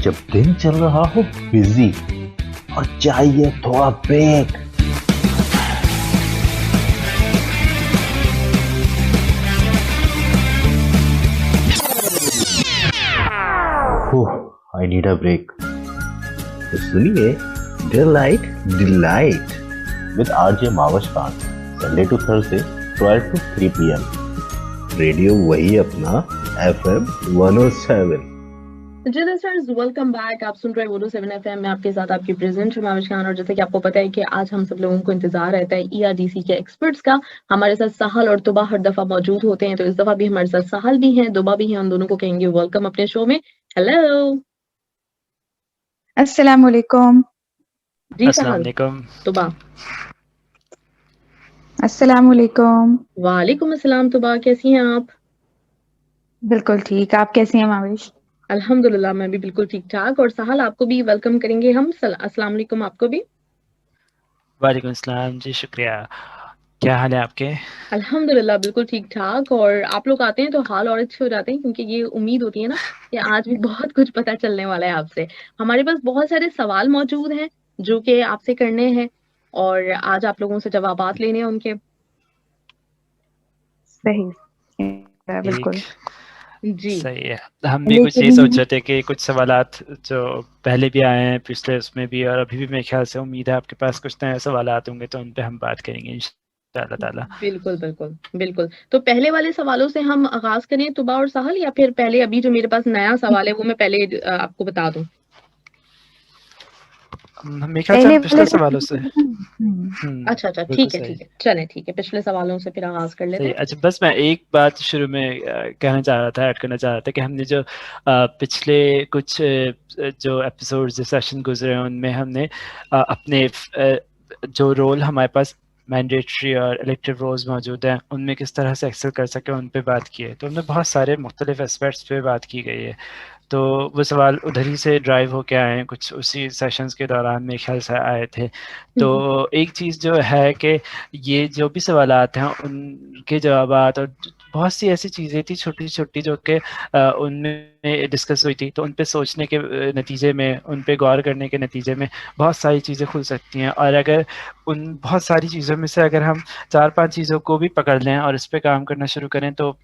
जब दिन चल रहा हो बिजी और चाहिए थोड़ा break. I need a break. तो सुनिए delight delight with RJ Mavash Khan, Sunday to Thursday 12 to 3 PM। Radio वही अपना FM 107। जी लिसनर्स, वेलकम बैक। आप सुन रहे हैं 107 FM में आपके साथ आपकी प्रेजेंट माविश खान। और जैसे कि आपको पता है कि आज हम सब लोगों को इंतजार रहता है ERDC के एक्सपर्ट्स का। हमारे साथ साहल और तुबा हर दफा मौजूद होते हैं, तो इस दफा भी हमारे साथ साहल भी हैं, दुबा भी हैं। उन दोनों को कहेंगे वेलकम अपने शो में। हेलो अस्सलाम वालेकुम। जी अस्सलाम साहल, वालेकुम। तुबा। अस्सलाम वालेकुम। वालेकुम अस्सलाम तुबा, कैसी हैं आप? बिल्कुल ठीक, आप कैसी हैं माविश? अल्हम्दुलिल्लाह, मैं भी बिल्कुल ठीक ठाक। और साहल, आपको भी वेलकम करेंगे हम। अस्सलाम वालेकुम आपको भी। वालेकुम अस्सलाम जी, शुक्रिया। क्या हाल है आपके? अल्हम्दुलिल्लाह बिल्कुल ठीक ठाक। और आप लोग आते हैं तो हाल और अच्छे हो जाते हैं, क्योंकि ये उम्मीद होती है ना कि आज भी बहुत कुछ पता चलने वाला है आपसे। हमारे पास बहुत सारे सवाल मौजूद हैं जो कि आपसे करने हैं, और आज आप लोगों से जवाबात लेने हैं उनके। सही, ठीक, बिल्कुल। जी सही है। हम भी कुछ ये लेकिन सोच रहे थे कि कुछ सवालात जो पहले भी आए हैं, पिछले उसमें भी, और अभी भी मेरे ख्याल से उम्मीद है आपके पास कुछ नए सवालात होंगे, तो उन पे हम बात करेंगे इंशाअल्लाह ताला। बिल्कुल बिल्कुल बिल्कुल। तो पहले वाले सवालों से हम आगाज करें तुबा और साहल, या फिर पहले अभी जो मेरे पास नया सवाल है वो मैं पहले आपको बता दूं? मेरे ख्याल से पहले हम पिछले वाले सवालों से अच्छा अच्छा, बिल्कुल ठीक है सही। ठीक है, चलें ठीक है, पिछले सवालों से फिर आगाज कर लेते सही। हैं। अच्छा, बस मैं एक बात शुरू में कहना चाह रहा था, ऐड करना चाह रहा था कि हमने जो पिछले कुछ जो एपिसोड्स सेशन गुजरे हैं, उनमें हमने अपने जो रोल हमारे पास मैंडेटरी और इलेक्टिव रोल्स मौजूद हैं, उनमें किस तरह से एक्सेल कर सके उन पे बात की है। तो उनमें बहुत सारे मुख्तलिफ एस्पेक्ट्स पे बात की गई है। तो वो सवाल उधर ही से ड्राइव होके आए हैं, कुछ उसी सेशंस के दौरान मेरे ख्याल से आए थे। तो एक चीज़ जो है कि ये जो भी सवालात हैं उनके जवाबात, और बहुत सी ऐसी चीज़ें थी छोटी छोटी जो कि उनमें डिस्कस हुई थी, तो उन पे सोचने के नतीजे में, उन पे गौर करने के नतीजे में बहुत सारी चीज़ें खुल सकती हैं। और अगर उन बहुत सारी चीज़ों में से अगर हम 4-5 चीज़ों को भी पकड़ लें और इस पे काम करना शुरू करें, तो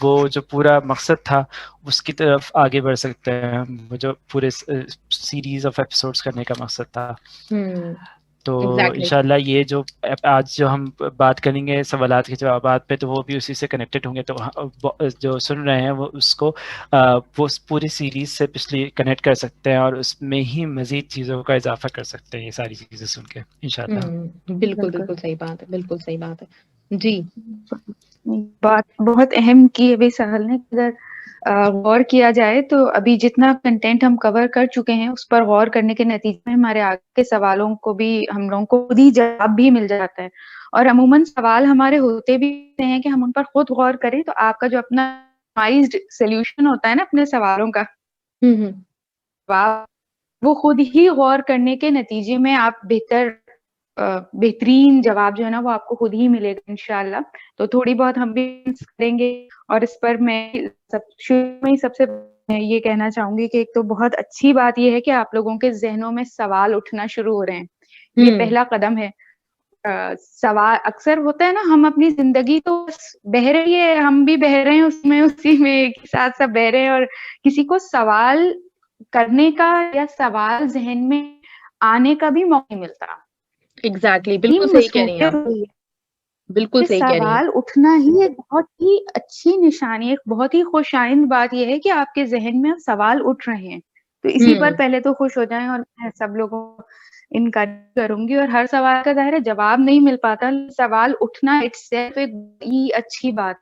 वो जो पूरा मकसद था उसकी तरफ आगे बढ़ सकते हैं हम। वो जो पूरे सीरीज ऑफ एपिसोड्स करने का मकसद था। तो एग्जैक्टली। इंशाल्लाह ये जो आज जो हम बात करेंगे सवालात के जवाबात पे, तो वो भी उसी से कनेक्टेड होंगे। तो जो सुन रहे हैं वो उसको वो पूरी सीरीज से पिछली कनेक्ट कर सकते हैं, और उसमें ही मजीद चीज़ों का इजाफा कर सकते हैं ये सारी चीज़ें सुन के इंशाल्लाह। बिल्कुल बिल्कुल सही बात है, बिल्कुल सही बात है जी। बात बहुत अहम की है भाई साहल ने। अगर गौर किया जाए तो अभी जितना कंटेंट हम कवर कर चुके हैं, उस पर गौर करने के नतीजे में हमारे आगे के सवालों को भी हम लोगों को खुद ही जवाब भी मिल जाता है। और अमूमन सवाल हमारे होते भी हैं कि हम उन पर खुद गौर करें, तो आपका जो अपना सोल्यूशन होता है ना अपने सवालों का, जवाब वो खुद ही गौर करने के नतीजे में आप बेहतरीन जवाब जो है ना वो आपको खुद ही मिलेगा इंशाल्लाह। तो थोड़ी बहुत हम भी करेंगे। और इस पर मैं शुरू में ही सबसे मैं ये कहना चाहूंगी कि एक तो बहुत अच्छी बात ये है कि आप लोगों के जहनों में सवाल उठना शुरू हो रहे हैं। ये पहला कदम है। सवाल अक्सर होता है ना, हम अपनी जिंदगी तो बह रही है, हम भी बह रहे हैं उसमें, उसी में साथ सब बह रहे हैं, और किसी को सवाल करने का या सवाल जहन में आने का भी मौका नहीं मिलता। एग्जैक्टली, बिल्कुल सही कह रही हैं आप, बिल्कुल सही कह रही हैं। सवाल उठना ही एक बहुत ही अच्छी निशानी, एक बहुत ही खुशाइंद बात यह है कि आपके जहन में अब सवाल उठ रहे हैं। तो इसी पर पहले तो खुश हो जाएं, और मैं सब लोगों को इनकरेज करूंगी। और हर सवाल का ज़ाहिर है जवाब नहीं मिल पाता, सवाल उठना इट्सेल्फ तो एक बड़ी अच्छी बात।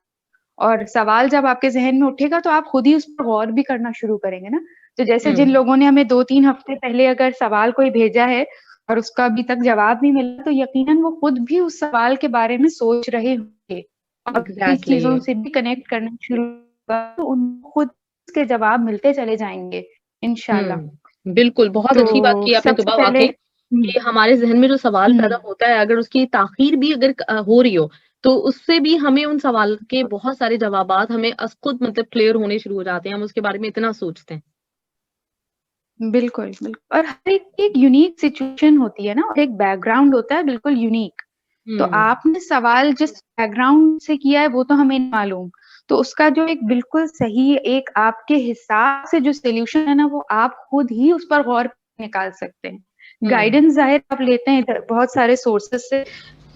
और सवाल जब आपके जहन में उठेगा तो आप खुद ही उस पर गौर भी करना शुरू करेंगे ना। तो जैसे जिन लोगों ने हमें 2-3 हफ्ते पहले अगर सवाल कोई भेजा है और उसका अभी तक जवाब नहीं मिला, तो यकीनन वो खुद भी उस सवाल के बारे में सोच रहे होंगे, और इस चीजों से भी कनेक्ट करना शुरू होगा, तो उनको खुद के जवाब मिलते चले जाएंगे इंशाल्लाह। बिल्कुल, बहुत अच्छी बात की आपने सबसे तुबा, पहले वाकई कि हमारे जहन में जो सवाल पैदा होता है, अगर उसकी ताखीर भी अगर हो रही हो, तो उससे भी हमें उन सवाल के बहुत सारे जवाबात हमें खुद मतलब क्लियर होने शुरू हो जाते हैं। हम उसके बारे में इतना सोचते हैं। बिल्कुल, बिल्कुल। और हर एक की एक यूनिक सिचुएशन होती है ना, और एक बैकग्राउंड होता है बिल्कुल यूनिक। तो आपने सवाल जिस बैकग्राउंड से किया है वो तो हमें नहीं मालूम, तो उसका जो एक बिल्कुल सही एक आपके हिसाब से जो सॉल्यूशन है ना, वो आप खुद ही उस पर गौर निकाल सकते हैं। गाइडेंस ज़ाहिर आप लेते हैं इधर बहुत सारे सोर्सेज़ से,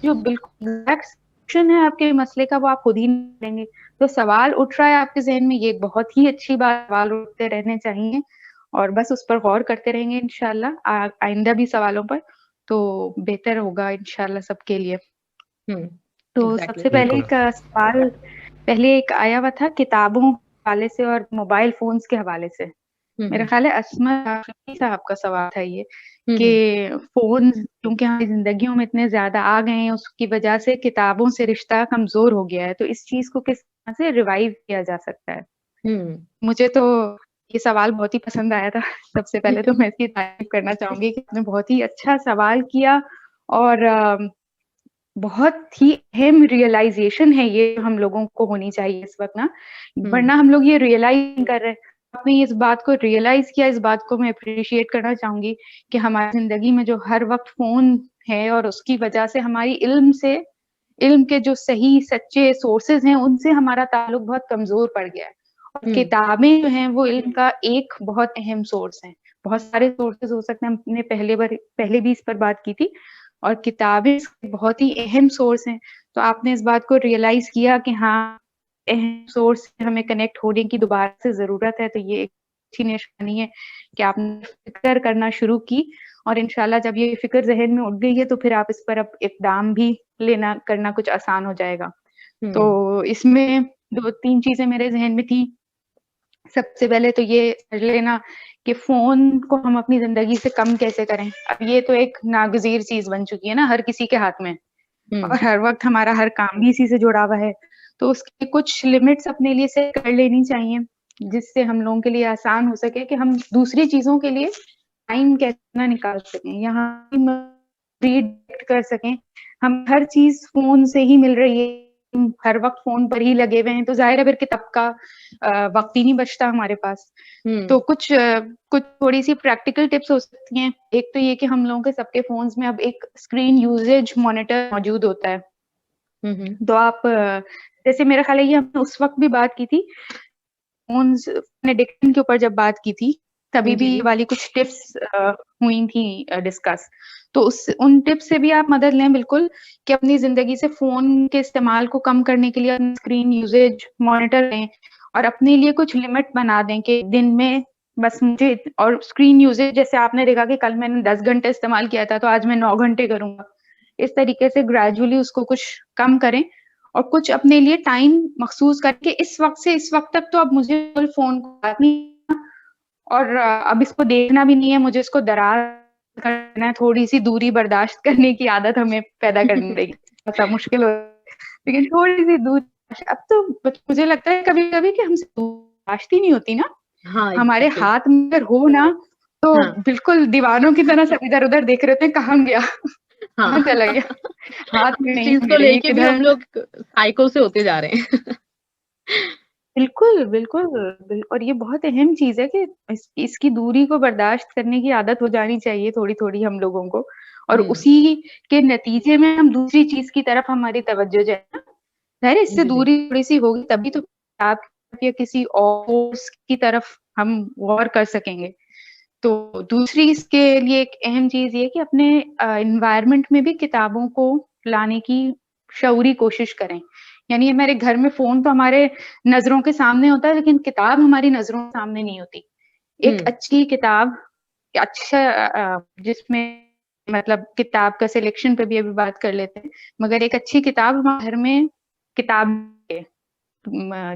जो बिल्कुल एग्ज़ैक्ट सॉल्यूशन है आपके मसले का वो आप खुद ही निकालेंगे। तो सवाल उठ रहा है आपके ज़हन में, ये एक बहुत ही अच्छी बात, सवाल उठते रहने चाहिए और बस उस पर गौर करते रहेंगे इंशाल्लाह आइंदा भी सवालों पर, तो बेहतर होगा इंशाल्लाह सबके लिए। तो सबसे पहले बिल्कुल। एक सवाल पहले एक आया हुआ था किताबों के हवाले से और मोबाइल फ़ोन्स के हवाले से। मेरा ख़्याल है अस्मा शाफ़ी साहब का सवाल था ये, कि फ़ोन क्योंकि हमारी ज़िंदगियों में इतने ज़्यादा आ गए हैं, उसकी वजह से किताबों से रिश्ता कमज़ोर हो गया है, तो इस चीज़ को किस तरह से रिवाइव किया जा सकता है? मुझे तो ये सवाल बहुत ही पसंद आया था। सबसे पहले तो मैं इसकी तारीफ़ करना चाहूँगी कि आपने बहुत ही अच्छा सवाल किया और बहुत ही अहम रियलाइज़ेशन है ये हम लोगों को होनी चाहिए इस वक़्त ना, वरना हम लोग ये रियलाइज़ नहीं कर रहे। आपने इस बात को रियलाइज़ किया, इस बात को मैं एप्रिशिएट करना चाहूँगी कि हमारी ज़िंदगी में जो हर वक़्त फ़ोन है और उसकी वजह से हमारी इल्म के जो सही सच्चे सोर्सेज़ हैं, उनसे हमारा ताल्लुक बहुत कमज़ोर पड़ गया है। और किताबें जो हैं वो इल्म का एक बहुत अहम सोर्स हैं। बहुत सारे सोर्सेज़ हो सकते हैं, हमने पहले भी इस पर बात की थी और किताबें बहुत ही अहम सोर्स हैं। तो आपने इस बात को रियलाइज़ किया कि हाँ, अहम सोर्स से हमें कनेक्ट होने की दोबारा से ज़रूरत है, तो ये एक अच्छी निशानी है कि आपने फ़िक्र करना शुरू की और इंशाल्लाह जब ये फ़िक्र ज़हन में उठ गई है, तो फिर आप इस पर अब इक़दाम भी करना कुछ आसान हो जाएगा। तो इसमें 2-3 चीज़ें मेरे ज़हन में थी। सबसे पहले तो ये समझ लेना कि फ़ोन को हम अपनी ज़िंदगी से कम कैसे करें। अब ये तो एक नागज़ीर चीज़ बन चुकी है ना हर किसी के हाथ में और हर वक़्त हमारा हर काम भी इसी से जुड़ा हुआ है। तो उसकी कुछ लिमिट्स अपने लिए सेट कर लेनी चाहिए, जिससे हम लोगों के लिए आसान हो सके कि हम दूसरी चीज़ों के लिए टाइम कैसे ना निकाल सकें, यहाँ रीडायरेक्ट कर सकें। हम हर चीज़ फ़ोन से ही मिल रही है, हम हर वक़्त फ़ोन पर ही लगे हुए हैं, तो ज़ाहिर है फिर किताब का वक़्त ही नहीं बचता हमारे पास। तो कुछ थोड़ी-सी प्रैक्टिकल टिप्स हो सकती हैं। एक तो ये कि हम लोगों के सबके फ़ोन्स में अब एक स्क्रीन यूसेज मॉनिटर मौजूद होता है। तो आप जैसे मेरा ख़्याल है ये हमने उस वक़्त भी बात की थी, फ़ोन्स एडिक्शन के ऊपर जब बात की थी, तभी भी ये वाली कुछ टिप्स हुई थी डिस्कस। तो उन टिप्स से भी आप मदद लें बिल्कुल कि अपनी ज़िंदगी से फ़ोन के इस्तेमाल को कम करने के लिए अपनी स्क्रीन यूसेज मॉनिटर लें और अपने लिए कुछ लिमिट बना दें कि दिन में बस मुझे और स्क्रीन यूसेज जैसे आपने देखा कि कल मैंने 10 घंटे इस्तेमाल किया था, तो आज मैं 9 घंटे करूँगा। इस तरीके से ग्रेजुअली उसको कुछ कम करें और कुछ अपने लिए टाइम मख़सूस करके इस वक़्त से इस वक़्त तक तो अब मुझे फ़ोन को बात नहीं और अब इसको देखना भी नहीं है, मुझे इसको दराज़ करना है, थोड़ी-सी दूरी बर्दाश्त करने की आदत हमें पैदा करनी पड़ेगी। ऐसा मुश्किल हो लेकिन थोड़ी-सी दूरी अब तो मुझे लगता है कभी-कभी कि हमसे बर्दाश्त ही नहीं होती ना। हमारे हाथ में अगर हो ना, तो बिल्कुल दीवानों की तरह सब इधर-उधर देख रहे होते हैं, कहाँ गया? कहाँ चला गया? हाथ में नहीं चीज़ को मेरे, ये लेके भी किधर हम लोग साइको से होते जा रहे हैं। बिल्कुल, बिल्कुल, और ये बहुत अहम चीज़ है कि इसकी दूरी को बर्दाश्त करने की आदत हो जानी चाहिए थोड़ी-थोड़ी हम लोगों को और उसी के नतीजे में हम दूसरी चीज़ की तरफ हमारी तवज्जो जो है ना, ज़ाहिर है इससे दूरी थोड़ी-सी होगी तभी तो आप या किसी और कोर्स की तरफ हम गौर कर सकेंगे। तो दूसरी इसके लिए एक अहम चीज़ ये है कि अपने एनवायरनमेंट में भी किताबों को लाने की शऊरी कोशिश करें। यानी हमारे घर में फ़ोन तो हमारे नज़रों के सामने होता है, लेकिन किताब हमारी नज़रों के सामने नहीं होती। एक अच्छी किताब अच्छा जिसमें मतलब किताब का सिलेक्शन पे भी अभी बात कर लेते हैं, मगर एक अच्छी किताब हमारे घर में किताब है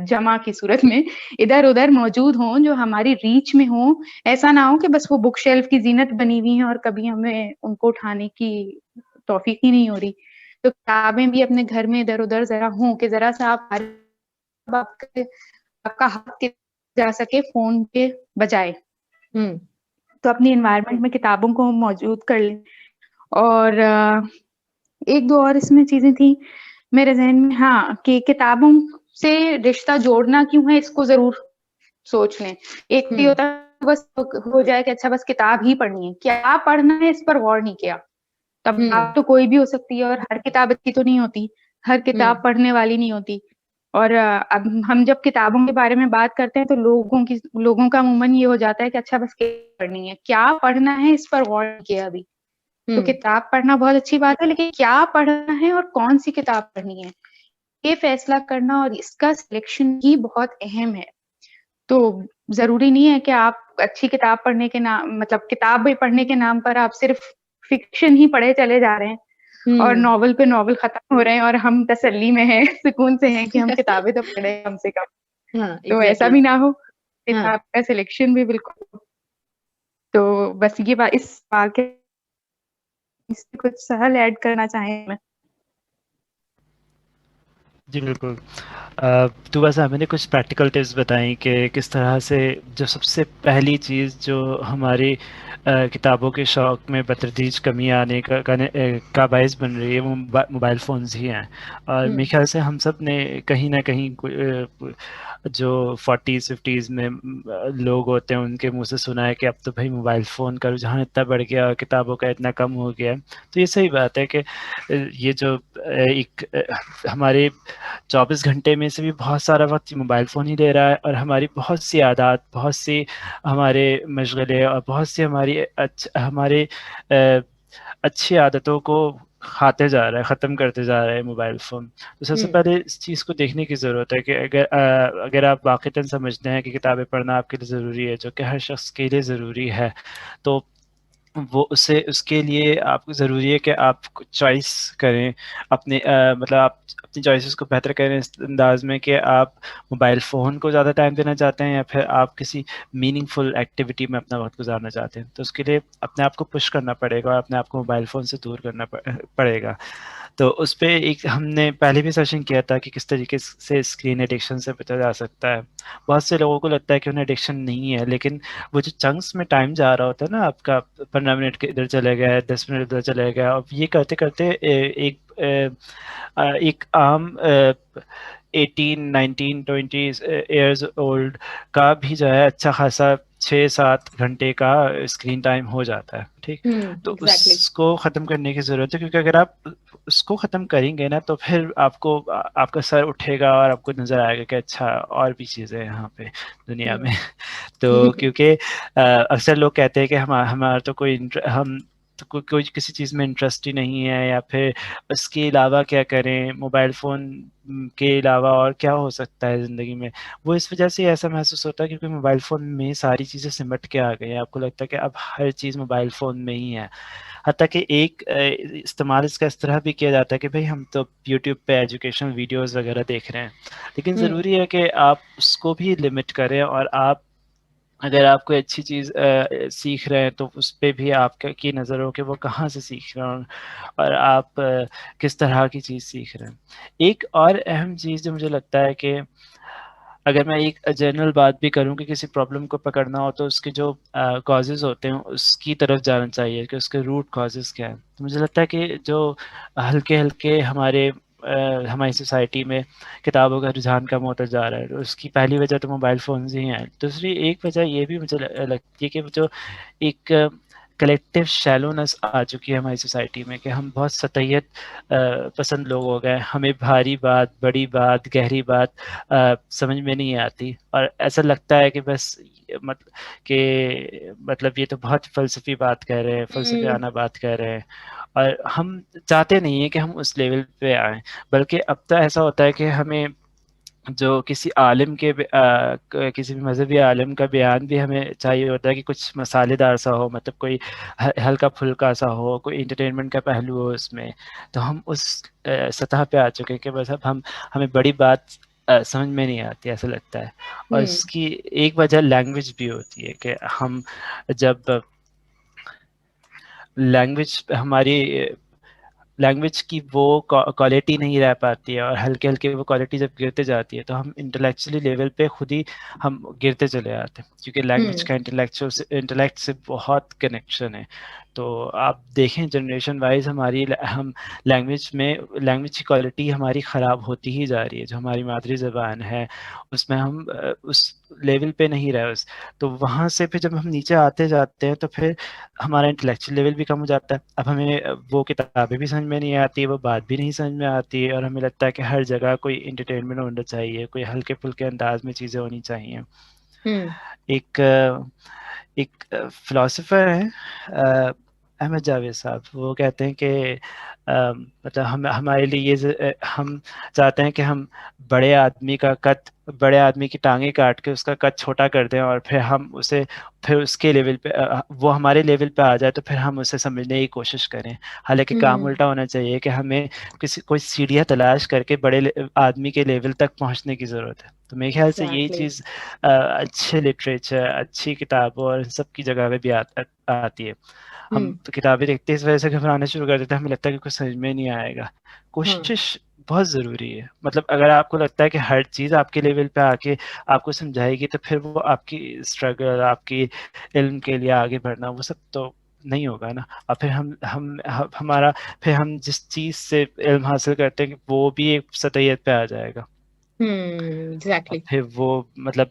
जमा की सूरत में इधर-उधर मौजूद हों, जो हमारी रीच में हों। ऐसा ना हो कि बस वो बुक शेल्फ की ज़ीनत बनी हुई हैं और कभी हमें उनको उठाने की तौफ़ीक ही नहीं हो रही। तो किताबें भी अपने घर में इधर-उधर ज़रा हों कि ज़रा-सा आपका हाथ जा सके फ़ोन के बजाय। तो अपनी एनवायरनमेंट में किताबों को मौजूद कर लें और 1-2 और इसमें चीज़ें थी मेरे ज़हन में हाँ, कि किताबों से रिश्ता जोड़ना क्यों है इसको ज़रूर सोच लें। एक ये होता है बस हो जाए कि अच्छा बस किताब ही पढ़नी है, क्या पढ़ना है इस पर गौर नहीं किया। किताब तो कोई भी हो सकती है और हर किताब अच्छी तो नहीं होती, हर किताब पढ़ने वाली नहीं होती। और अब हम जब किताबों के बारे में बात करते हैं तो लोगों का अमूमन ये हो जाता है कि अच्छा बस किताब पढ़नी है, क्या पढ़ना है इस पर गौर नहीं किया अभी। तो किताब पढ़ना बहुत अच्छी बात है, लेकिन क्या पढ़ना है और कौन सी किताब पढ़नी है, ये फैसला करना और इसका सिलेक्शन ही बहुत अहम है। तो जरूरी नहीं है कि आप अच्छी किताब पढ़ने के नाम, मतलब किताब भी पढ़ने के नाम पर आप सिर्फ फिक्शन ही पढ़े चले जा रहे हैं और नॉवल पे नॉवल खत्म हो रहे हैं और हम तसल्ली में हैं, सुकून से हैं कि हम किताबें तो पढ़े कम से कम। हाँ, तो ऐसा भी ना हो, किताब का सिलेक्शन भी बिल्कुल। तो बस ये बात, इस बात के इसमें कुछ सहल ऐड करना चाहें मैं। जी बिल्कुल। तो बस मैंने कुछ प्रैक्टिकल टिप्स बताई कि किस तरह से जो सबसे पहली चीज़ जो हमारी किताबों के शौक़ में बतदरीज कमी आने का बायस बन रही है वो मोबाइल फ़ोन्स ही हैं। और मेरे ख्याल से हम सब ने कहीं ना कहीं जो 40s 50s में लोग होते हैं उनके मुंह से सुना है कि अब तो भाई मोबाइल फ़ोन का रुझान इतना बढ़ गया और किताबों का इतना कम हो गया। तो ये सही बात है कि ये जो एक हमारे 24 घंटे में से भी बहुत सारा वक्त मोबाइल फ़ोन ही ले रहा है और हमारी बहुत सी आदत, बहुत सी हमारे मशगले और बहुत सी हमारे अच्छी आदतों को खाते जा रहा है, ख़त्म करते जा रहा है मोबाइल फ़ोन। तो सबसे पहले इस चीज़ को देखने की ज़रूरत है कि अगर आप वाक़ईतन समझते हैं कि किताबें पढ़ना आपके लिए ज़रूरी है, जो कि हर शख़्स के लिए ज़रूरी है, तो वो उसके लिए आपको ज़रूरी है कि आप चॉइस करें अपने मतलब आप अपनी चॉइसेस को बेहतर करें इस अंदाज़ में कि आप मोबाइल फ़ोन को ज़्यादा टाइम देना चाहते हैं या फिर आप किसी मीनिंगफुल एक्टिविटी में अपना वक्त गुजारना चाहते हैं। तो उसके लिए अपने आप को पुश करना पड़ेगा और अपने आप को मोबाइल फ़ोन से दूर करना पड़ेगा। तो उस पे एक हमने पहले भी सेशन किया था कि किस तरीके से स्क्रीन एडिक्शन से बचा जा सकता है। बहुत से लोगों को लगता है कि उन्हें एडिक्शन नहीं है, लेकिन वो जो चंक्स में टाइम जा रहा होता है ना आपका, 15 मिनट के इधर चले गए, 10 मिनट इधर चले गए, और ये करते-करते एक आम 18, 19, 20 इयर्स ओल्ड का भी जो है अच्छा खासा 6-7 घंटे का स्क्रीन टाइम हो जाता है, ठीक? तो उसको ख़त्म करने की ज़रूरत है, क्योंकि अगर आप उसको ख़त्म करेंगे ना तो फिर आपका सर उठेगा और आपको नज़र आएगा कि अच्छा और भी चीज़ें हैं यहाँ पे दुनिया में। तो क्योंकि अक्सर लोग कहते हैं कि हमारा तो हम तो कोई किसी चीज़ में इंटरेस्ट ही नहीं है, या फिर इसके अलावा क्या करें, मोबाइल फ़ोन के अलावा और क्या हो सकता है ज़िंदगी में। वो इस वजह से ऐसा महसूस होता है क्योंकि मोबाइल फ़ोन में सारी चीज़ें सिमट के आ गई हैं। आपको लगता है कि अब हर चीज़ मोबाइल फ़ोन में ही है। हत्ता कि एक इस्तेमाल इसका इस तरह भी किया जाता है कि भाई हम तो यूट्यूब पे एजुकेशनल वीडियोज़ वगैरह देख रहे हैं, लेकिन ज़रूरी है कि आप उसको भी लिमिट करें, और आप अगर आप कोई अच्छी चीज़ सीख रहे हैं तो उस पे भी आपकी नज़र हो कि वो कहाँ से सीख रहे हैं और आप किस तरह की चीज़ सीख रहे हैं। एक और अहम चीज़ जो मुझे लगता है कि अगर मैं एक जनरल बात भी करूँ कि किसी प्रॉब्लम को पकड़ना हो तो उसके जो कॉजेज़ होते हैं उसकी तरफ जाना चाहिए कि उसके रूट कॉजेज़ क्या हैं। तो मुझे लगता है कि जो हल्के-हल्के हमारी सोसाइटी में किताबों का रुझान कम होता जा रहा है, तो उसकी पहली वजह तो मोबाइल फ़ोन्स ही हैं। दूसरी एक वजह ये भी मुझे लगती है कि जो एक कलेक्टिव शैलोनेस आ चुकी है हमारी सोसाइटी में, कि हम बहुत सतहियत पसंद लोग हो गए। हमें भारी बात, बड़ी बात, गहरी बात समझ में नहीं आती, और ऐसा लगता है कि बस मतलब ये तो बहुत फ़लसफ़ी बात कह रहे हैं, फ़लसफ़ियाना बात कह रहे हैं, और हम चाहते नहीं हैं कि हम उस लेवल पे आएँ। बल्कि अब तो ऐसा होता है कि हमें जो किसी किसी भी मज़हबी आलिम का बयान भी हमें चाहिए होता है कि कुछ मसालेदार सा हो, मतलब कोई हल्का-फुल्का सा हो, कोई एंटरटेनमेंट का पहलू हो उसमें। तो हम उस सतह पे आ चुके हैं कि बस अब हमें बड़ी बात समझ में नहीं आती, ऐसा लगता है। और इसकी एक वजह लैंग्वेज भी होती है कि हम जब लैंग्वेज की वो क्वालिटी नहीं रह पाती है, और हल्के-हल्के वो क्वालिटी जब गिरते जाती है तो हम इंटेलेक्चुअली लेवल पे खुद ही हम गिरते चले आते हैं, क्योंकि लैंग्वेज का इंटेलेक्ट से बहुत कनेक्शन है। तो आप देखें जनरेशन वाइज हम लैंग्वेज की क्वालिटी हमारी ख़राब होती ही जा रही है। जो हमारी मादरी ज़बान है उसमें हम उस लेवल पे नहीं रहे तो वहाँ से फिर जब हम नीचे आते जाते हैं तो फिर हमारा इंटेलेक्चुअल लेवल भी कम हो जाता है। अब हमें वो किताबें भी समझ में नहीं आती, वो बात भी नहीं समझ में आती है, और हमें लगता है कि हर जगह कोई इंटरटेनमेंट होना चाहिए, कोई हल्के फुल्के अंदाज में चीज़ें होनी चाहिए। एक एक फिलोसोफर है अहमद जावेद साहब, वो कहते हैं कि मतलब हम हमारे लिए हम चाहते हैं कि हम बड़े आदमी की टांगे काट के उसका कद छोटा कर दें, और फिर उसके लेवल पे वो हमारे लेवल पे आ जाए तो फिर हम उसे समझने की कोशिश करें। हालांकि काम उल्टा होना चाहिए कि हमें कोई सीढ़ियाँ तलाश करके बड़े आदमी के लेवल तक पहुंचने की ज़रूरत है। तो मेरे ख्याल से यही चीज़ अच्छे लिटरेचर, अच्छी किताबों और सब की जगह पे भी आती है। हम तो किताबें देखते हैं इस वजह से घबराना शुरू कर देते हैं, हमें लगता है कि कुछ समझ में नहीं आएगा। कोशिश बहुत ज़रूरी है। मतलब अगर आपको लगता है कि हर चीज़ आपके लेवल पे आके आपको समझाएगी तो फिर वो आपकी स्ट्रगल, आपकी इल्म के लिए आगे बढ़ना, वो सब तो नहीं होगा ना। और फिर हम जिस चीज़ से इल्म हासिल करते हैं वो भी एक सतहियत पे आ जाएगा। एग्जैक्टली। फिर वो मतलब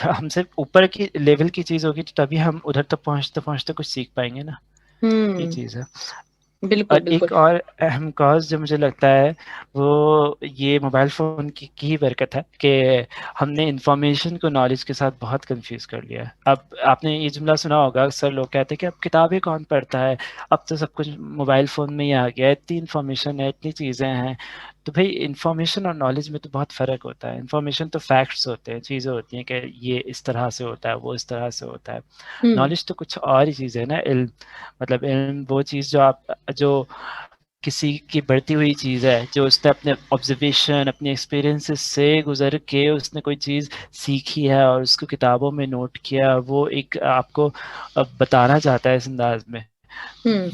हमसे ऊपर की लेवल की चीज़ होगी तो तभी हम उधर तक पहुँचते कुछ सीख पाएंगे ना। ये चीज़ है। बिल्कुल और एक और अहम कॉज जो मुझे लगता है वो ये मोबाइल फ़ोन की बरकत है कि हमने इंफॉर्मेशन को नॉलेज के साथ बहुत कंफ्यूज कर लिया है। अब आपने ये जुमला सुना होगा, अक्सर लोग कहते हैं कि अब किताबें कौन पढ़ता है, अब तो सब कुछ मोबाइल फ़ोन में ही आ गया है, इतनी इन्फॉर्मेशन है, इतनी चीज़ें हैं। तो भाई इन्फॉर्मेशन और नॉलेज में तो बहुत फ़र्क होता है। इन्फॉर्मेशन तो फैक्ट्स होते हैं, चीज़ें होती हैं कि ये इस तरह से होता है, वो इस तरह से होता है। नॉलेज तो कुछ और ही चीज़ है ना। इल्म मतलब इल्म वो चीज़ जो किसी की बढ़ती हुई चीज़ है, जो उसने अपने ऑब्जर्वेशन, अपने एक्सपीरियंसेस से गुजर के उसने कोई चीज़ सीखी है और उसको किताबों में नोट किया, वो एक आपको बताना चाहता है इस अंदाज में।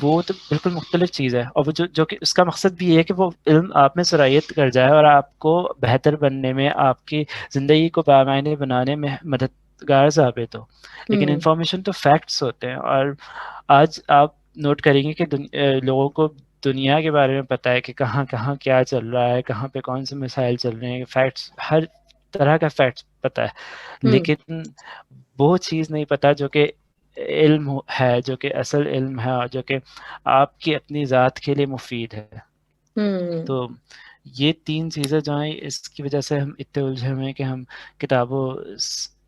वो तो बिल्कुल मुख्तलिफ चीज़ है, और वो जो कि उसका मकसद भी ये है कि वो इल्म आप में सराहियत कर जाए और आपको बेहतर बनने में, आपकी ज़िंदगी को बामायने बनाने में मददगार साबित हो। लेकिन इंफॉर्मेशन तो फैक्ट्स होते हैं, और आज आप नोट करेंगे कि लोगों को दुनिया के बारे में पता है कि कहाँ कहाँ क्या चल रहा है, कहाँ पे कौन से मिसाइल चल रहे हैं, फैक्ट्स, हर तरह का फैक्ट्स पता है, लेकिन वो चीज़ नहीं पता जो कि इल्म है, जो कि असल इल्म है, और जो कि आपकी अपनी ज़ात के लिए मुफीद है। तो ये 3 चीज़ें जो हैं, इसकी वजह से हम इतने उलझे हुए हैं कि हम किताबों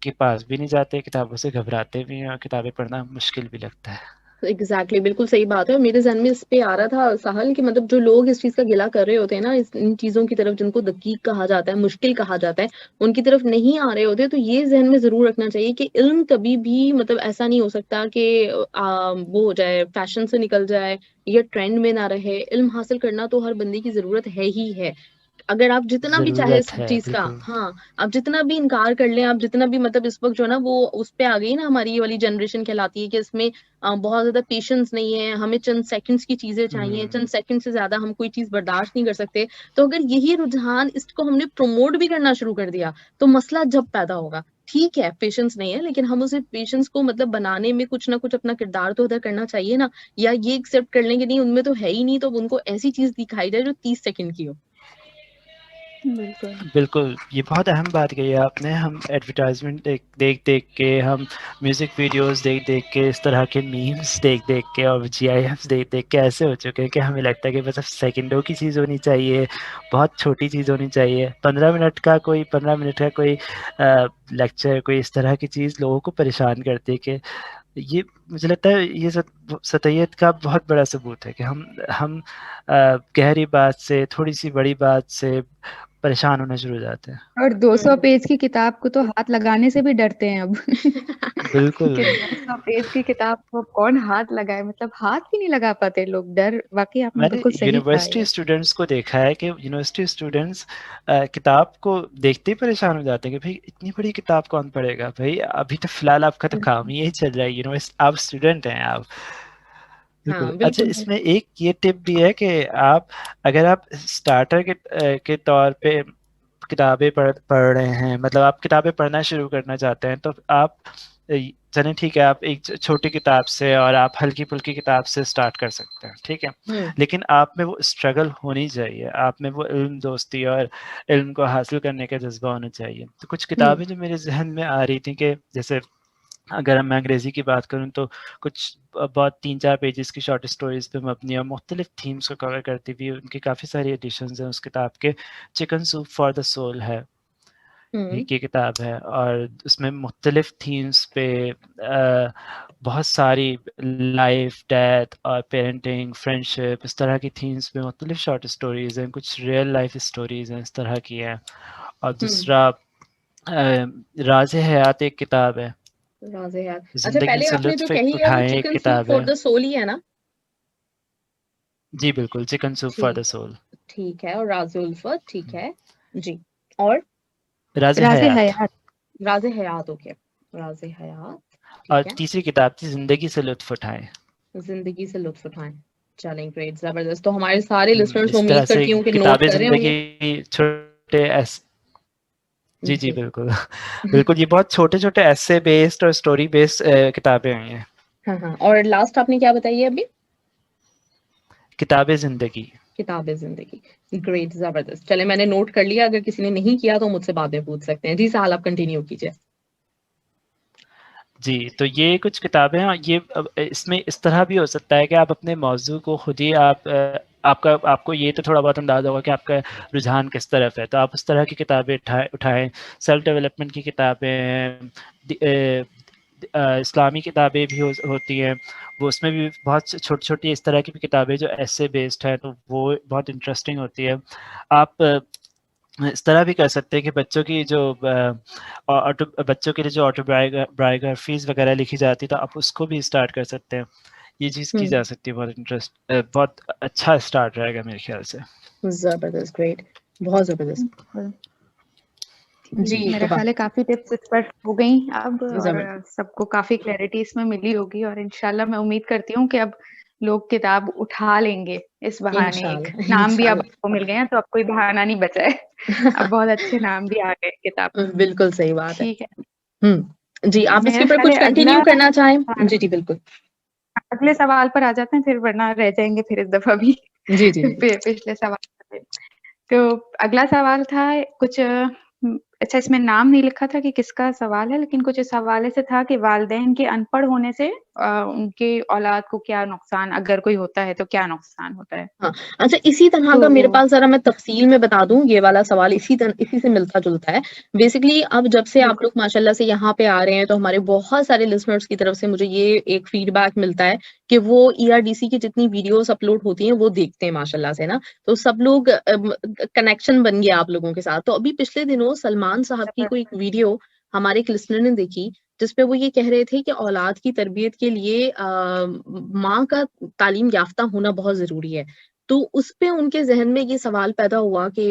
के पास भी नहीं जाते, किताबों से घबराते भी हैं, और किताबें पढ़ना मुश्किल भी लगता है। एग्जैक्टली, बिल्कुल सही बात है। मेरे जहन में इस पे आ रहा था साहल कि मतलब जो लोग इस चीज का गिला कर रहे होते हैं ना, इन चीजों की तरफ जिनको दकीक कहा जाता है, मुश्किल कहा जाता है, उनकी तरफ नहीं आ रहे होते, तो ये जहन में जरूर रखना चाहिए कि इल्म कभी भी मतलब ऐसा नहीं हो सकता कि वो हो जाए, फैशन से निकल जाए या ट्रेंड में ना रहे। इल्म हासिल करना तो हर बंदे की जरूरत है ही है। अगर आप जितना भी चाहे इस ज़रूरत है, चीज का, बिल्कुल। हाँ, आप जितना भी इनकार कर लें, आप जितना भी मतलब इस वक्त जो है ना वो उस पे आ गई ना, हमारी ये वाली जनरेशन कहलाती है कि इसमें बहुत ज्यादा पेशेंस नहीं है, हमें चंद सेकंड्स की चीजें चाहिए, चंद सेकंड से ज्यादा हम कोई चीज बर्दाश्त नहीं कर सकते। तो अगर यही रुझान, इसको हमने प्रमोट भी करना शुरू कर दिया तो मसला जब पैदा होगा। ठीक है, पेशेंस नहीं है, लेकिन हम उसे पेशेंस को मतलब बनाने में कुछ ना कुछ अपना किरदार तो अदा करना चाहिए ना। या ये एक्सेप्ट कर लेंगे नहीं, उनमें तो है ही नहीं, तो उनको ऐसी चीज दिखाई जाए जो 30 सेकंड की हो। बिल्कुल, ये बहुत अहम बात कही है आपने। हम एडवर्टाइज़मेंट देख के, हम म्यूज़िक वीडियोज़ देख के, इस तरह के मीम्स देख के, और जीआईएफ्स देख के ऐसे हो चुके हैं कि हमें लगता है कि बस अब सेकंडों की चीज़ होनी चाहिए, बहुत छोटी चीज़ होनी चाहिए। 15 मिनट का कोई लेक्चर, कोई इस तरह की चीज़ लोगों को परेशान करती है कि ये, मुझे लगता है ये सतहियत का बहुत बड़ा सबूत है कि हम गहरी बात से, थोड़ी-सी बड़ी बात से परेशान होना शुरू हो जाते हैं। और 200 पेज की किताब को तो हाथ लगाने से भी डरते हैं अब। बिल्कुल। कि 200 पेज की किताब को कौन हाथ लगाए, मतलब हाथ भी नहीं लगा पाते लोग। डर, वाकई आपने मैंने बिल्कुल सही कहा यूनिवर्सिटी है। स्टूडेंट्स को देखा है कि यूनिवर्सिटी स्टूडेंट्स किताब को देखते ही परेशान हो जाते हैं कि भाई इतनी बड़ी किताब कौन पढ़ेगा, भाई अभी तो फिलहाल आपका तो काम ही यही चल रहा है, यूनिवर्सिटी, आप स्टूडेंट हैं आप। बिल्कुल। हाँ, अच्छा, बिल्कुल। इसमें एक ये टिप भी है कि अगर आप स्टार्टर के तौर पे किताबें पढ़ रहे हैं, मतलब आप किताबें पढ़ना शुरू करना चाहते हैं, तो आप चलें ठीक है, आप एक छोटी किताब से और आप हल्की-फुल्की किताब से स्टार्ट कर सकते हैं, ठीक है? लेकिन आप में वो स्ट्रगल होनी चाहिए, आप में वो इल्म दोस्ती और इल्म को हासिल करने का जज़्बा होना चाहिए। तो कुछ किताबें जो मेरे ज़हन में आ रही थी कि जैसे अगर मैं अंग्रेज़ी की बात करूँ तो कुछ बहुत 3-4 पेजेस की शॉर्ट स्टोरीज़ पे मबनी और मुख्तलिफ थीम्स को कवर करती हुई उनकी काफ़ी सारी एडिशंस हैं उस किताब के। Chicken Soup for the Soul है, एक ये किताब है और उसमें मुख्तलिफ थीम्स पे बहुत सारी लाइफ, डेथ और पेरेंटिंग, फ्रेंडशिप इस तरह की थीम्स पे मुख्तलिफ शॉर्ट स्टोरीज़ हैं, कुछ रियल लाइफ स्टोरीज़ हैं इस तरह की हैं। और दूसरा राज़ हयात एक किताब है। राज़-ए-हयात। अच्छा, ज़िंदगी पहले से आपने जो लुत्फ़ कही है वो उठाएँ एक चिकन सूप किताब फॉर है। द सोल ही है ना? जी, बिल्कुल, चिकन सूप फॉर द ठीक सोल। ठीक है, और राज़-उल्फ़त ठीक है। जी, और राज़ राज़े हयात हयात। राज़-ए-हयात, ओके। राज़-ए-हयात और ठीक है। तीसरी किताब थी ज़िंदगी से लुत्फ़ उठाएँ। ज़िंदगी से लुत्फ़ उठाएँ। चलें, ग्रेट, ज़बरदस्त। तो हमारे सारे लिसनर्स, इस तरह उम्मीद से करती हूँ कि नोट किताबें कर रहे होंगे। ज़िंदगी छोटे एस जी, जी, जी। बिल्कुल। बिल्कुल, ये बहुत छोटे-छोटे एस्से बेस्ड और स्टोरी बेस्ड किताबें आई हैं। हाँ, हाँ, और लास्ट आपने क्या बताई है अभी? किताबे ज़िंदगी। किताब-ए ज़िंदगी। ग्रेट, ज़बरदस्त। चलें, मैंने नोट कर लिया, अगर किसी ने नहीं किया तो मुझसे बाद में पूछ सकते हैं। जी, साहल, आप कंटिन्यू कीजिए। जी, तो ये कुछ किताबें हैं, ये इसमें इस तरह भी हो सकता है कि आप अपने मौज़ू को खुद ही आपको ये तो थोड़ा बहुत अंदाज़ा होगा कि आपका रुझान किस तरफ है, तो आप उस तरह की किताबें उठाएँ। सेल्फ डेवलपमेंट की किताबें हैं, इस्लामी किताबें भी होती हैं, वो उसमें भी बहुत छोटी-छोटी इस तरह की भी किताबें जो एस्से बेस्ड है, तो वो बहुत इंटरेस्टिंग होती है। आप इस तरह भी कर सकते हैं कि बच्चों की जो बच्चों के लिए जो बायोग्राफीज़ वगैरह लिखी जाती है, तो आप उसको भी स्टार्ट कर सकते हैं। ये चीज़ की जा सकती है, बहुत अच्छा स्टार्ट रहेगा मेरे ख्याल से। ज़बरदस्त, ग्रेट, बहुत ज़बरदस्त। जी, मेरा तुबा, ख्याल है काफ़ी टिप्स इस पर हो गई अब, और ज़बरदस्त। सबको काफ़ी क्लैरिटी इसमें मिली होगी, और इंशाल्लाह मैं उम्मीद करती हूँ कि अब लोग किताब उठा लेंगे इस बहाने। एक इंशाल्लाह, नाम भी अब इंशाल्लाह। आपको मिल गए हैं, तो अब कोई बहाना नहीं बचा है। अब बहुत अच्छे नाम भी आ गए किताब के। बिल्कुल सही बात है। ठीक है। जी, आप इसके मेरा ऊपर ख्याल कुछ है अगला, कंटिन्यू करना चाहें? हाँ, जी, जी, बिल्कुल। अगले सवाल पर आ जाते हैं, फिर वरना रह जाएँगे फिर इस दफ़ा भी जी, जी, जी। पिछले सवाल पे। तो अगला सवाल था कुछ, अच्छा, इसमें नाम नहीं लिखा था कि किसका सवाल है, लेकिन कुछ इस हवाले से था कि वालिदैन के अनपढ़ होने से उनके औलाद को क्या नुकसान, अगर कोई होता है तो क्या नुकसान होता है? हाँ, अच्छा, इसी तरह का मेरे तो पास, ज़रा मैं तफ़सील में बता दूँ, ये वाला सवाल इसी से मिलता-जुलता है। बेसिकली अब जब से आप बिल्कुल। लोग माशाल्लाह से यहाँ पे आ रहे हैं, तो हमारे बहुत सारे लिसनर्स की तरफ से मुझे ये एक फीडबैक मिलता है कि वो ईआरडीसी की जितनी वीडियोज़ अपलोड होती हैं, वो देखते हैं माशाल्लाह से ना। तो सब लोग कनेक्शन बन गया आप लोगों के साथ। तो अभी पिछले दिनों सलमान साहब की कोई एक वीडियो हमारे एक लिसनर ने देखी, जिसपे वो ये कह रहे थे कि औलाद की तरबियत के लिए माँ का तालीम याफ़्ता होना बहुत ज़रूरी है। तो उसपे उनके ज़हन में ये सवाल पैदा हुआ कि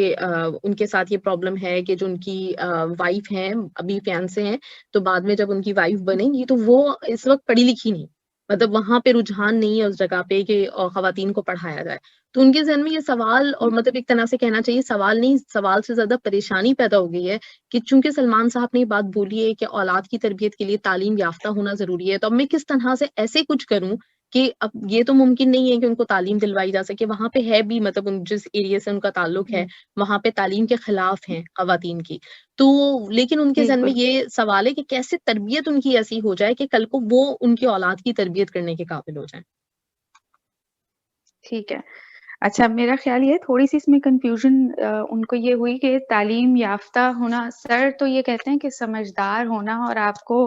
उनके साथ ये प्रॉब्लम है कि जो उनकी वाइफ़ हैं, अभी फियांसे हैं, तो बाद में जब उनकी वाइफ़ बनेंगी तो वो इस वक़्त पढ़ी-लिखी नहीं। मतलब वहाँ पे रुझान नहीं है उस जगह पे कि ख़वातीन को पढ़ाया जाए। तो उनके ज़हन में ये सवाल, और मतलब एक तरह से कहना चाहिए सवाल नहीं, सवाल से ज़्यादा परेशानी पैदा हो गई है कि चूँकि सलमान साहब ने ये बात बोली है कि औलाद की तरबियत के लिए तालीम याफ़्ता होना ज़रूरी है, तो अब मैं किस तरह से ऐसे कुछ करूँ कि अब ये तो मुमकिन नहीं है कि उनको तालीम दिलवाई जा सके, वहाँ पे है भी, मतलब उन जिस एरिया से उनका ताल्लुक है, वहाँ पे तालीम के खिलाफ हैं ख़वातीन की। तो लेकिन उनके ज़हन में बिल्कुल, ये सवाल है कि कैसे तरबियत उनकी ऐसी हो जाए कि कल को वो उनकी औलाद की तरबियत करने के काबिल हो जाएँ। ठीक है। अच्छा, मेरा ख़्याल ये है, थोड़ी-सी इसमें कन्फ्यूज़न उनको ये हुई कि तालीम याफ़्ता होना, सर तो ये कहते हैं कि समझदार होना और आपको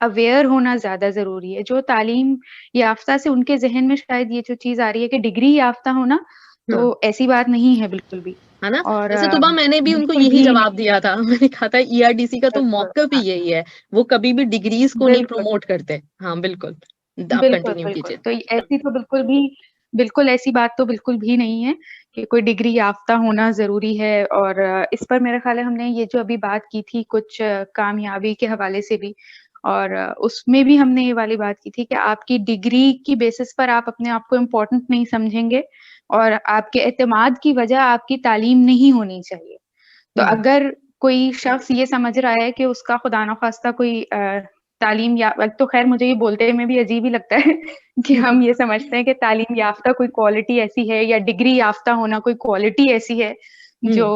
अवेयर होना ज़्यादा ज़रूरी है। जो तालीम याफ़्ता से उनके ज़हन में शायद ये जो चीज़ आ रही है कि डिग्री याफ़्ता होना, हाँ, तो ऐसी बात नहीं है बिल्कुल भी। है ना? और वैसे तुबा मैंने भी उनको बिल्कुल यही भी जवाब नहीं। दिया था। मैंने कहा था ईआरडीसी का तो बिल्कुल, मौक़िफ़ ही हाँ, यही है। वो कभी भी डिग्रीज़ को नहीं बिल्कुल। प्रमोट करते। हाँ, बिल्कुल। आप बिल्कुल, कंटिन्यू बिल्कुल। कीजिए। तो ऐसी तो बिल्कुल ऐसी बात तो बिल्कुल भी नहीं है कि कोई डिग्री याफ़्ता होना ज़रूरी है, और इस पर मेरा ख़्याल है हमने ये जो अभी बात की थी कुछ कामयाबी के हवाले से भी, और उसमें भी हमने ये वाली बात की थी कि आपकी डिग्री की बेसिस पर आप अपने आप को इम्पोर्टेंट नहीं समझेंगे, और आपके एतमाद की वजह आपकी तालीम नहीं होनी चाहिए। तो हुँ, अगर कोई शख़्स ये समझ रहा है कि उसका खुदा न ख़ास्ता कोई तालीम या तो खैर मुझे ये बोलते में भी अजीब ही लगता है कि हम ये समझते हैं कि तालीम याफ्ता कोई क्वालिटी ऐसी है या डिग्री याफ्ता होना कोई क्वालिटी ऐसी है जो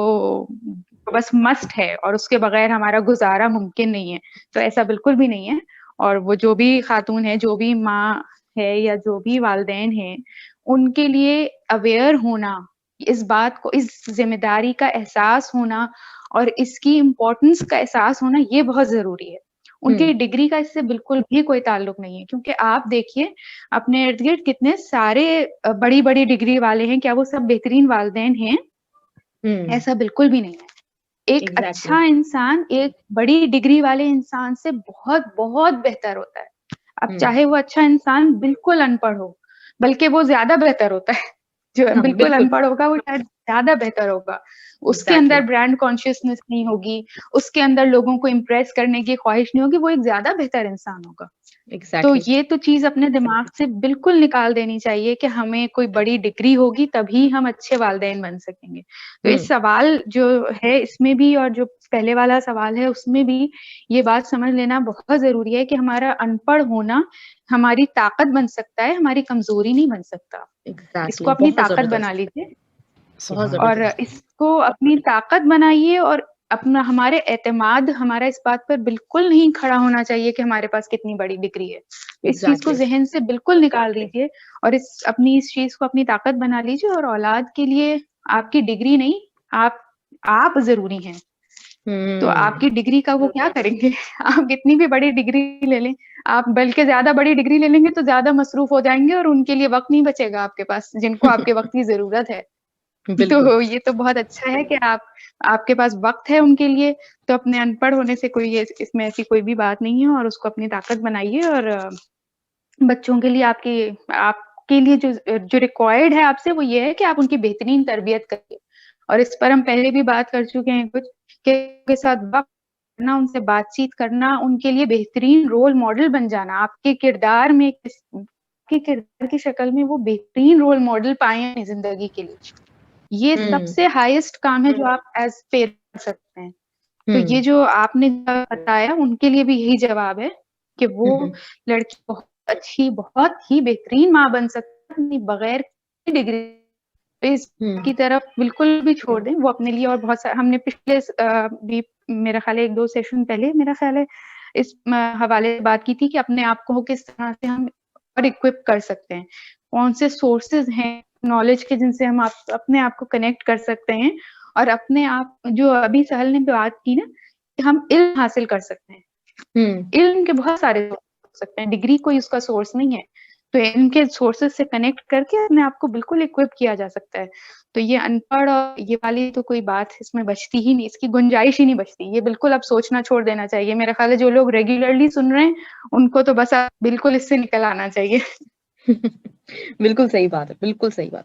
बस मस्ट है और उसके बगैर हमारा गुजारा मुमकिन नहीं है। तो ऐसा बिल्कुल भी नहीं है। और वो जो भी खातून है, जो भी माँ है या जो भी वालिदैन हैं, उनके लिए अवेयर होना, इस बात को, इस जिम्मेदारी का एहसास होना और इसकी इम्पोर्टेंस का एहसास होना, ये बहुत जरूरी है। उनकी डिग्री का इससे बिल्कुल भी कोई ताल्लुक नहीं है, क्योंकि आप देखिए अपने इर्द गिर्द कितने सारे बड़ी बड़ी डिग्री वाले हैं, क्या वो सब बेहतरीन वालिदैन हैं? ऐसा बिल्कुल भी नहीं है। एक अच्छा इंसान एक बड़ी डिग्री वाले इंसान से बहुत बहुत बेहतर होता है। अब चाहे वो अच्छा इंसान बिल्कुल अनपढ़ हो, बल्कि वो ज्यादा बेहतर होता है। जो बिल्कुल अनपढ़ होगा वो शायद ज्यादा बेहतर होगा। उसके अंदर ब्रांड कॉन्शियसनेस नहीं होगी, उसके अंदर लोगों को इम्प्रेस करने की ख्वाहिश नहीं होगी, वो एक ज्यादा बेहतर इंसान होगा। तो ये तो चीज अपने दिमाग से बिल्कुल निकाल देनी चाहिए कि हमें कोई बड़ी डिग्री होगी तभी हम अच्छे वालिदैन बन सकेंगे। तो इस सवाल जो है इसमें भी और जो पहले वाला सवाल है उसमें भी ये बात समझ लेना बहुत जरूरी है कि हमारा अनपढ़ होना हमारी ताकत बन सकता है, हमारी कमजोरी नहीं बन सकता। इसको अपनी ताकत बना लीजिए और इसको अपनी ताकत बनाइए और अपना हमारे एतमाद हमारा इस बात पर बिल्कुल नहीं खड़ा होना चाहिए कि हमारे पास कितनी बड़ी डिग्री है। इस चीज को जहन से बिल्कुल निकाल दीजिए और इस चीज को अपनी ताकत बना लीजिए। और औलाद के लिए आपकी डिग्री नहीं, आप जरूरी हैं। तो आपकी डिग्री का वो क्या करेंगे? आप कितनी भी बड़ी डिग्री ले लें, आप बल्कि ज्यादा बड़ी डिग्री ले लेंगे तो ज्यादा मसरूफ हो जाएंगे और उनके लिए वक्त नहीं बचेगा आपके पास, जिनको आपके वक्त की जरूरत है। तो ये तो बहुत अच्छा है कि आपके पास वक्त है उनके लिए। तो अपने अनपढ़ होने से कोई इसमें ऐसी कोई भी बात नहीं है और उसको अपनी ताकत बनाइए। और बच्चों के लिए आपके लिए जो रिक्वायर्ड है आपसे वो ये है कि आप उनकी बेहतरीन तरबियत करिए। और इस पर हम पहले भी बात कर चुके हैं कुछ के साथ वक्त करना, उनसे बातचीत करना, उनके लिए बेहतरीन रोल मॉडल बन जाना, आपके किरदार में के किरदार की शक्ल में वो बेहतरीन रोल मॉडल पाए अपनी जिंदगी के लिए। ये सबसे हाईएस्ट काम है जो आप एज पेरेंट कर सकते हैं। तो ये जो आपने बताया उनके लिए भी यही जवाब है कि वो लड़की बहुत अच्छी, बहुत ही बेहतरीन माँ बन सकती है अपनी बगैर डिग्री। इस की तरफ बिल्कुल भी छोड़ दें। वो अपने लिए और बहुत सारे, हमने पिछले भी मेरा ख्याल है 1-2 सेशन पहले मेरा ख्याल है इस हवाले से बात की थी कि अपने आप को किस तरह से हम और इक्विप कर सकते हैं, कौन से सोर्सेज हैं नॉलेज के जिनसे हम अपने आप को कनेक्ट कर सकते हैं। और अपने आप, जो अभी सहल ने बात की ना कि हम इल्म हासिल कर सकते हैं, इल्म के बहुत सारे सोर्स हो सकते हैं, डिग्री कोई उसका सोर्स नहीं है। तो इनके सोर्सेज से कनेक्ट करके अपने आप को बिल्कुल इक्विप किया जा सकता है। तो ये अनपढ़ और ये वाली तो कोई बात इसमें बचती ही नहीं, इसकी गुंजाइश ही नहीं बचती। ये बिल्कुल अब सोचना छोड़ देना चाहिए। मेरा ख्याल है जो लोग रेगुलरली सुन रहे हैं उनको तो बस बिल्कुल इससे निकल आना चाहिए। बिल्कुल सही बात है, बिल्कुल सही बात।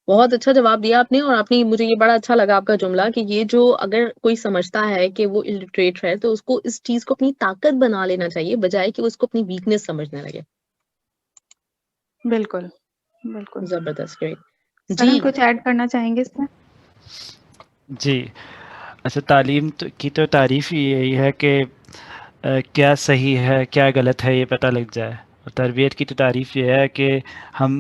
बहुत अच्छा जवाब दिया आपने। और आपने, मुझे ये बड़ा अच्छा लगा आपका जुमला कि ये जो अगर कोई समझता है कि वो इलिटरेट है तो उसको इस चीज को अपनी ताकत बना लेना चाहिए, बजाय कि उसको अपनी वीकनेस समझने लगे। बिल्कुल बिल्कुल, जबरदस्त, ग्रेट जी। कुछ ऐड करना चाहेंगे इसमें? जी, अच्छा, तालीम की तो तारीफ ही यही है कि क्या सही है क्या गलत है ये पता लग जाए। और तरबियत की तो तारीफ ये है कि हम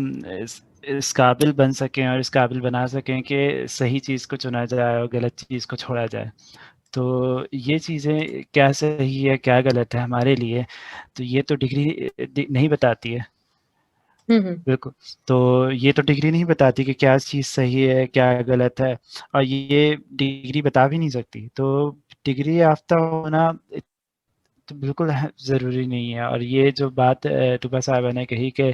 इस काबिल बन सकें और इस काबिल बना सकें कि सही चीज़ को चुना जाए और गलत चीज़ को छोड़ा जाए। तो ये चीज़ें क्या सही है क्या गलत है हमारे लिए, तो ये तो डिग्री नहीं बताती है। बिल्कुल, तो ये तो डिग्री नहीं बताती कि क्या चीज़ सही है क्या गलत है, और ये डिग्री बता भी नहीं सकती। तो डिग्री याफ्ता होना तो बिल्कुल ज़रूरी नहीं है। और ये जो बात टूबा साहिबा ने कही कि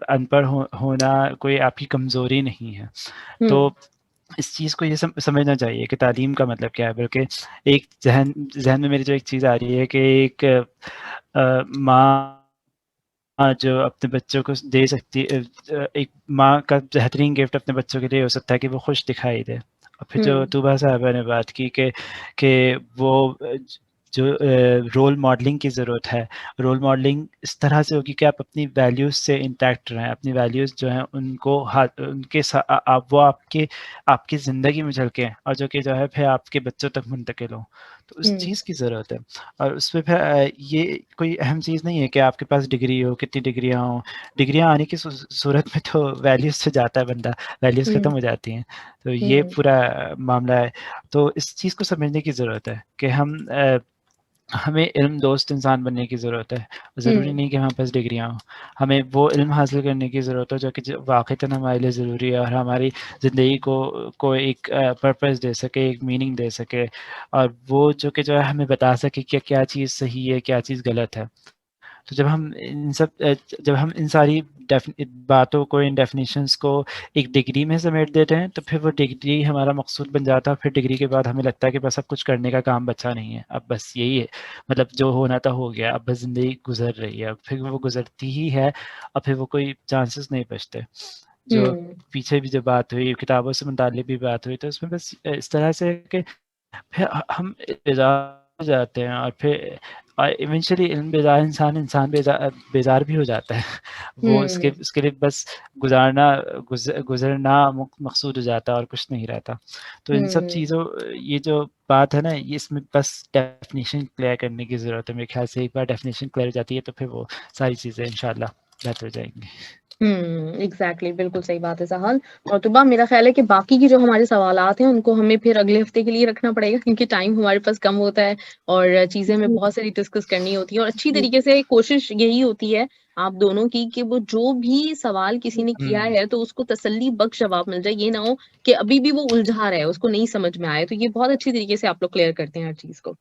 अनपढ़ होना कोई आपकी कमज़ोरी नहीं है, तो इस चीज़ को ये समझना चाहिए कि तालीम का मतलब क्या है। बल्कि एक जहन में मेरी जो एक चीज़ आ रही है कि एक माँ जो अपने बच्चों को दे सकती है, एक माँ का बेहतरीन गिफ्ट अपने बच्चों के लिए हो सकता है कि वो खुश दिखाई दे। और फिर जो तूबा साहिबा ने बात की कि वो जो रोल मॉडलिंग की ज़रूरत है, रोल मॉडलिंग इस तरह से होगी कि आप अपनी वैल्यूज़ से इंटैक्ट रहें, अपनी वैल्यूज़ जो हैं उनको उनके वो आपकी ज़िंदगी में झलकें और जो कि जो है फिर आपके बच्चों तक मुंतकिल हों। तो उस चीज़ की ज़रूरत है। और उसमें फिर ये कोई अहम चीज़ नहीं है कि आपके पास डिग्री हो, कितनी डिग्रियाँ हों। डिग्रियाँ आने की सूरत में तो वैल्यूज़ से जाता है बंदा, वैल्यूज़ ख़त्म हो जाती हैं। तो ये पूरा मामला है। तो इस चीज़ को समझने की ज़रूरत है कि हमें इल्म दोस्त इंसान बनने की ज़रूरत है। ज़रूरी नहीं कि हमारे पास डिग्रियाँ हों। हमें वो इल्म हासिल करने की ज़रूरत है जो कि वाक़ईतन हमारे लिए ज़रूरी है और हमारी ज़िंदगी को एक पर्पस दे सके, एक मीनिंग दे सके, और वो जो है हमें बता सके कि क्या चीज़ सही है, क्या चीज़ गलत है। तो जब हम इन सारी बातों को, इन डेफिनेशंस को एक डिग्री में समेट देते हैं, तो फिर वो डिग्री हमारा मकसूद बन जाता है। फिर डिग्री के बाद हमें लगता है कि बस अब कुछ करने का काम बचा नहीं है, अब बस यही है, मतलब जो होना था हो गया, अब बस ज़िंदगी गुजर रही है। अब फिर वो गुजरती ही है, और फिर वो कोई चांसेस नहीं बचते। जो पीछे भी जब बात हुई, किताबों से मुताल्लिक़ भी बात हुई, तो उसमें बस इस तरह से कि फिर हम बेजार जाते हैं, और फिर इवेंचुअली बेजार इंसान बेजार भी हो जाता है। वो उसके लिए बस गुजरना मकसूद हो जाता है और कुछ नहीं रहता। तो इन सब चीज़ों, ये जो बात है ना, ये इसमें बस डेफिनेशन क्लियर करने की ज़रूरत है। मेरे ख्याल से एक बार डेफिनेशन क्लियर हो जाती है तो फिर वो सारी चीज़ें इंशाल्लाह बेहतर हो जाएंगी। एग्जैक्टली, बिल्कुल सही बात है सहल। और तुबा, मेरा ख्याल है कि बाकी की जो हमारे सवालात हैं उनको हमें फिर अगले हफ्ते के लिए रखना पड़ेगा, क्योंकि टाइम हमारे पास कम होता है और चीजें हमें बहुत सारी डिस्कस करनी होती है। और अच्छी तरीके से कोशिश यही होती है आप दोनों की कि वो जो भी सवाल किसी ने किया है तो उसको तसल्ली बख्श जवाब मिल जाए। ये ना हो कि अभी भी वो उलझा रहा है, उसको नहीं समझ में आया। तो ये बहुत अच्छी तरीके से आप लोग क्लियर करते हैं हर चीज को।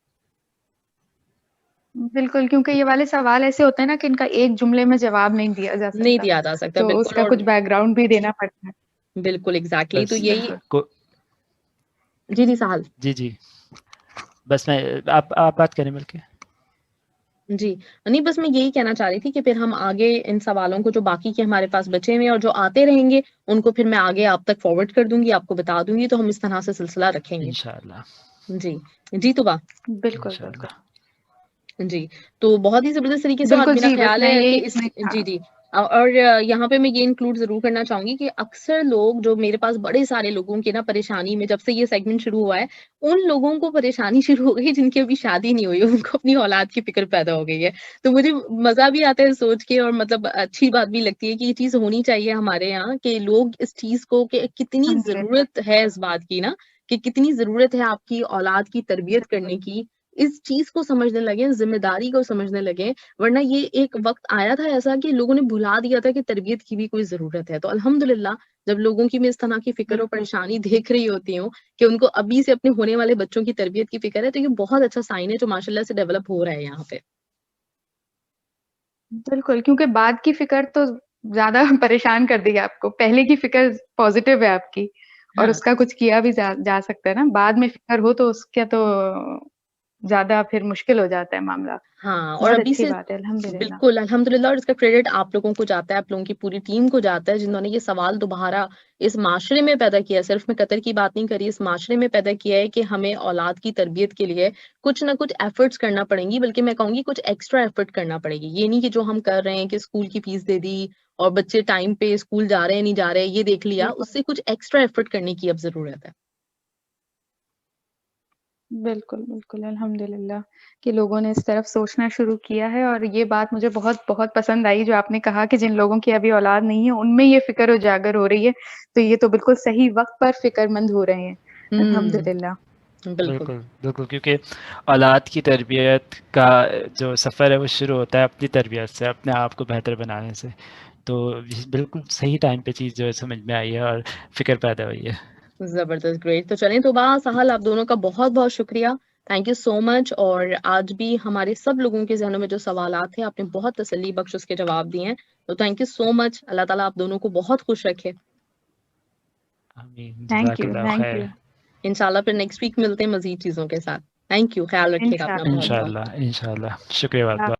बिल्कुल, क्योंकि ये वाले सवाल ऐसे होते हैं ना कि इनका एक जुमले में जवाब नहीं दिया जा सकता। नहीं दिया जा सकता, तो बिल्कुल। उसका कुछ बैकग्राउंड भी देना पड़ता है। बिल्कुल, एग्जैक्टली। तो बस यही जी सहल जी बस मैं आप बात करें मिलके। जी, नहीं, बस मैं यही कहना चाह रही थी कि फिर हम आगे इन सवालों को जो बाकी के हमारे पास बचे हुए हैं और जो आते रहेंगे, उनको फिर मैं आगे आप तक फॉरवर्ड कर दूंगी, आपको बता दूंगी। तो हम इस तरह से सिलसिला रखेंगे इंशाल्लाह। जी तुबा। बिल्कुल। जी, तो बहुत ही ज़बरदस्त तरीके से, और बिल्कुल मेरा जी, बस ख़्याल मैं है कि यही इस हाँ। जी। और यहाँ पे मैं ये इंक्लूड ज़रूर करना चाहूँगी कि अक्सर लोग, जो मेरे पास बड़े सारे लोगों की ना परेशानी में, जब से ये सेगमेंट शुरू हुआ है, उन लोगों को परेशानी शुरू हो गई जिनकी अभी शादी नहीं हुई है, उनको अपनी औलाद की फ़िक्र पैदा हो गई है। तो मुझे मज़ा भी आता है सोच के, और मतलब अच्छी बात भी लगती है कि ये चीज़ होनी चाहिए हमारे यहाँ, कि लोग इस चीज़ को, कि कितनी अल्हम्दुलिल्लाह। ज़रूरत है इस बात की ना, कि कितनी ज़रूरत है आपकी औलाद की तरबियत करने की, इस चीज़ को समझने लगे, ज़िम्मेदारी को समझने लगे। वरना ये एक वक़्त आया था ऐसा कि लोगों ने भुला दिया था कि तरबियत की भी कोई ज़रूरत है। तो अल्हम्दुलिल्लाह, जब लोगों की मैं इस तरह की फ़िक्र और परेशानी देख रही होती हूँ कि उनको अभी से अपने होने वाले बच्चों की तरबियत की फ़िक्र है, तो ये बहुत अच्छा साइन है जो माशाल्लाह से डेवलप हो रहा है यहाँ पे। बिल्कुल, क्योंकि बाद की फ़िक्र तो ज़्यादा परेशान कर देगी आपको। पहले की फ़िक्र पॉज़िटिव है आपकी, और हाँ। उसका कुछ किया भी जा सकता है ना। बाद में फ़िक्र हो तो उसका तो ज़्यादा फिर मुश्किल हो जाता है मामला। हाँ, और बहुत अभी अच्छी से बात है, अल्हम्दुलिल्लाह। बिल्कुल, अल्हम्दुलिल्लाह। और इसका क्रेडिट आप लोगों को जाता है, आप लोगों की पूरी टीम को जाता है, जिन्होंने ये सवाल दोबारा इस माशरे में पैदा किया। सिर्फ मैं कतर की बात नहीं कर रही, इस माशरे में पैदा किया है कि हमें औलाद की तरबियत के लिए कुछ ना कुछ एफर्ट्स करना पड़ेंगी, बल्कि मैं कहूँगी कुछ एक्स्ट्रा एफर्ट करना पड़ेगी। ये नहीं कि जो हम कर रहे हैं कि स्कूल की फीस दे दी और बच्चे टाइम पे स्कूल जा रहे हैं, नहीं जा रहे हैं, ये देख लिया। बिल्कुल। उससे कुछ एक्स्ट्रा एफर्ट करने की अब ज़रूरत है। बिल्कुल, अल्हम्दुलिल्लाह कि लोगों ने इस तरफ सोचना शुरू किया है, और ये बात मुझे बहुत पसंद आई जो आपने कहा कि जिन लोगों की अभी औलाद नहीं है, उनमें ये फ़िक्र उजागर हो रही है। तो ये तो बिल्कुल सही वक़्त पर फ़िक्रमंद हो रहे हैं, अल्हम्दुलिल्लाह। बिल्कुल। बिल्कुल, क्योंकि औलाद की तरबियत का जो सफ़र है वो शुरू होता है अपनी तरबियत से, अपने आप को बेहतर बनाने से। तो बिल्कुल सही टाइम पे चीज़ जो है समझ में आई है और फ़िक्र पैदा हुई है। ज़बरदस्त, ग्रेट। तो चलें तौबा, सहल, आप दोनों का बहुत-बहुत शुक्रिया। Thank you so much. और आज भी हमारे सब लोगों के ज़हनों में जो सवालात थे, आपने बहुत तसल्ली बख्श उसके जवाब दिए हैं। तो थैंक यू सो मच। अल्लाह ताला आप दोनों को बहुत खुश रखे। आमीन, थैंक यू, जज़ाकल्लाह थैंक खैर। यू। इंशाल्लाह फिर नेक्स्ट वीक मिलते हैं मज़ीद चीज़ों के साथ। थैंक यू, ख़्याल रखिएगा अपना बहुत-बहुत। इंशाअल्लाह। इंशाल्लाह, शुक्रिया बहुत-बहुत।